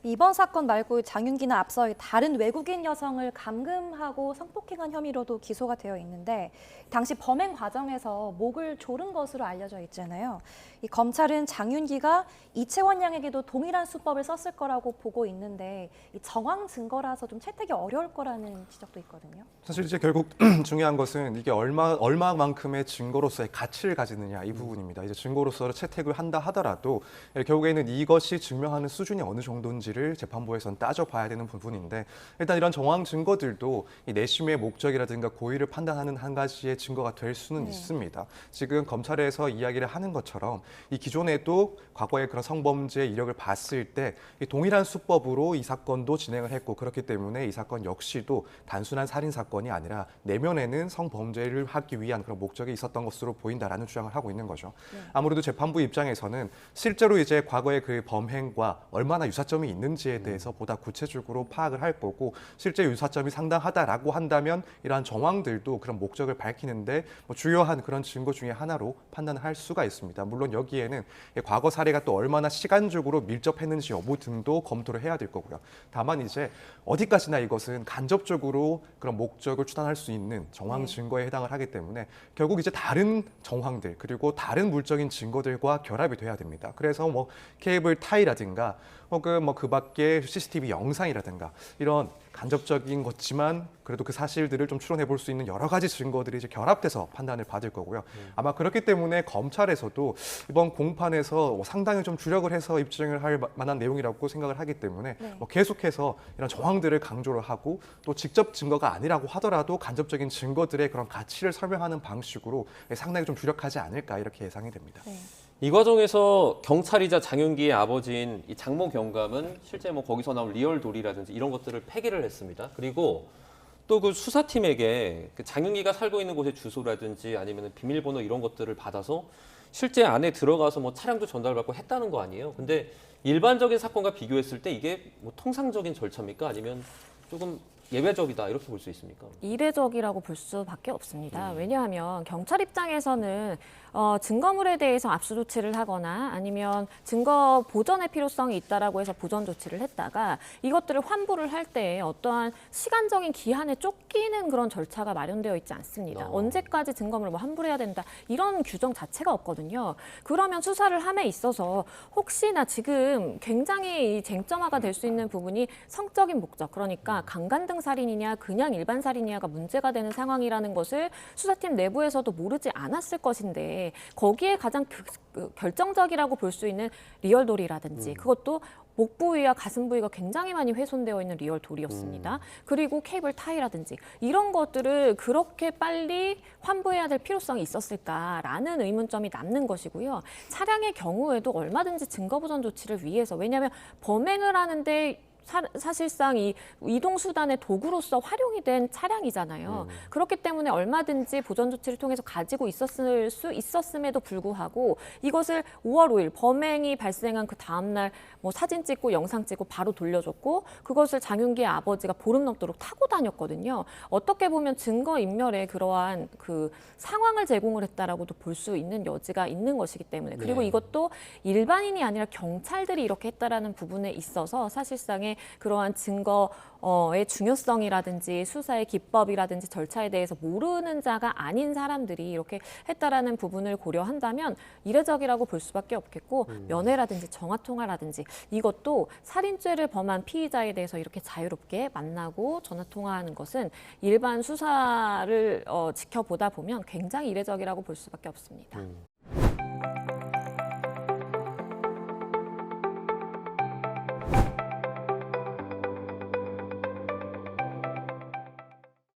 이번 사건 말고 장윤기는 앞서 다른 외국인 여성을 감금하고 성폭행한 혐의로도 기소가 되어 있는데 당시 범행 과정에서 목을 조른 것으로 알려져 있잖아요. 이 검찰은 장윤기가 이채원 양에게도 동일한 수법을 썼을 거라고 보고 있는데 이 정황 증거라서 좀 채택이 어려울 거라는 지적도 있거든요. 사실 이제 결국 중요한 것은 이게 얼마만큼의 증거로서의 가치를 가지느냐 이 부분입니다. 이제 증거로서 채택을 한다 하더라도 결국에는 이것이 증명하는 수준이 어느 정도인지를 재판부에서는 따져봐야 되는 부분인데 일단 이런 정황 증거들도 이 내심의 목적이라든가 고의를 판단하는 한 가지의 증거가 될 수는 있습니다. 지금 검찰에서 이야기를 하는 것처럼 이 기존에도 과거의 그런 성범죄 이력을 봤을 때 이 동일한 수법으로 이 사건도 진행을 했고 그렇기 때문에 이 사건 역시도 단순한 살인 사건이 아니라 내면에는 성범죄를 하기 위한 그런 목적이 있었던 것으로 보인다라는 주장을 하고 있는 거죠. 아무래도 재판부 입장에서는 실제로 이제 과거의 그 범행과 얼마나 유사점이 있는지에 대해서 보다 구체적으로 파악을 할 거고 실제 유사점이 상당하다라고 한다면 이러한 정황들도 그런 목적을 밝히는데 주요한 그런 증거 중에 하나로 판단을 할 수가 있습니다. 물론 여기에는 과거 사례가 또 얼마나 시간적으로 밀접했는지 여부 등도 검토를 해야 될 거고요. 다만 이제 어디까지나 이것은 간접적으로 그런 목적을 추단할 수 있는 정황 증거에 해당을 하기 때문에 결국 이제 다른 정황들 그리고 다른 물적인 증거들과 결합이 돼야 됩니다. 그래서 뭐 케이블 타이라든가 혹은 뭐 그 밖에 CCTV 영상이라든가 이런 간접적인 것지만 그래도 그 사실들을 좀 추론해 볼 수 있는 여러 가지 증거들이 이제 결합돼서 판단을 받을 거고요. 아마 그렇기 때문에 검찰에서도 이번 공판에서 상당히 좀 주력을 해서 입증을 할 만한 내용이라고 생각을 하기 때문에 뭐 계속해서 이런 정황들을 강조를 하고 또 직접 증거가 아니라고 하더라도 간접적인 증거들의 그런 가치를 설명하는 방식으로 상당히 좀 주력하지 않을까 이렇게 예상이 됩니다. 이 과정에서 경찰이자 장윤기의 아버지인 이 장모 경감은 실제 뭐 거기서 나온 리얼돌이라든지 이런 것들을 폐기를 했습니다. 그리고 또 그 수사팀에게 그 장윤기가 살고 있는 곳의 주소라든지 아니면 비밀번호 이런 것들을 받아서 실제 안에 들어가서 뭐 차량도 전달받고 했다는 거 아니에요. 근데 일반적인 사건과 비교했을 때 이게 뭐 통상적인 절차입니까? 아니면 조금 예외적이다 이렇게 볼 수 있습니까? 이례적이라고 볼 수밖에 없습니다. 왜냐하면 경찰 입장에서는 증거물에 대해서 압수 조치를 하거나 아니면 증거 보전의 필요성이 있다라고 해서 보전 조치를 했다가 이것들을 환불을 할 때 어떠한 시간적인 기한에 쫓기는 그런 절차가 마련되어 있지 않습니다. 언제까지 증거물을 뭐 환불해야 된다 이런 규정 자체가 없거든요. 그러면 수사를 함에 있어서 혹시나 지금 굉장히 쟁점화가 될 수 있는 부분이 성적인 목적 그러니까 강간등 살인이냐 그냥 일반 살인이냐가 문제가 되는 상황이라는 것을 수사팀 내부에서도 모르지 않았을 것인데 거기에 가장 결정적이라고 볼 수 있는 리얼돌이라든지 그것도 목 부위와 가슴 부위가 굉장히 많이 훼손되어 있는 리얼돌이었습니다. 그리고 케이블 타이라든지 이런 것들을 그렇게 빨리 환부해야 될 필요성이 있었을까라는 의문점이 남는 것이고요. 차량의 경우에도 얼마든지 증거보전 조치를 위해서 왜냐하면 범행을 하는데 사실상 이 이동수단의 도구로서 활용이 된 차량이잖아요. 그렇기 때문에 얼마든지 보전 조치를 통해서 가지고 있었을 수 있었음에도 불구하고 이것을 5월 5일 범행이 발생한 그 다음날 뭐 사진 찍고 영상 찍고 바로 돌려줬고 그것을 장윤기의 아버지가 보름 넘도록 타고 다녔거든요. 어떻게 보면 증거인멸에 그러한 그 상황을 제공을 했다라고도 볼 수 있는 여지가 있는 것이기 때문에 그리고 이것도 일반인이 아니라 경찰들이 이렇게 했다라는 부분에 있어서 사실상의 그러한 증거의 중요성이라든지 수사의 기법이라든지 절차에 대해서 모르는 자가 아닌 사람들이 이렇게 했다라는 부분을 고려한다면 이례적이라고 볼 수밖에 없겠고 면회라든지 전화통화라든지 이것도 살인죄를 범한 피의자에 대해서 이렇게 자유롭게 만나고 전화통화하는 것은 일반 수사를 지켜보다 보면 굉장히 이례적이라고 볼 수밖에 없습니다.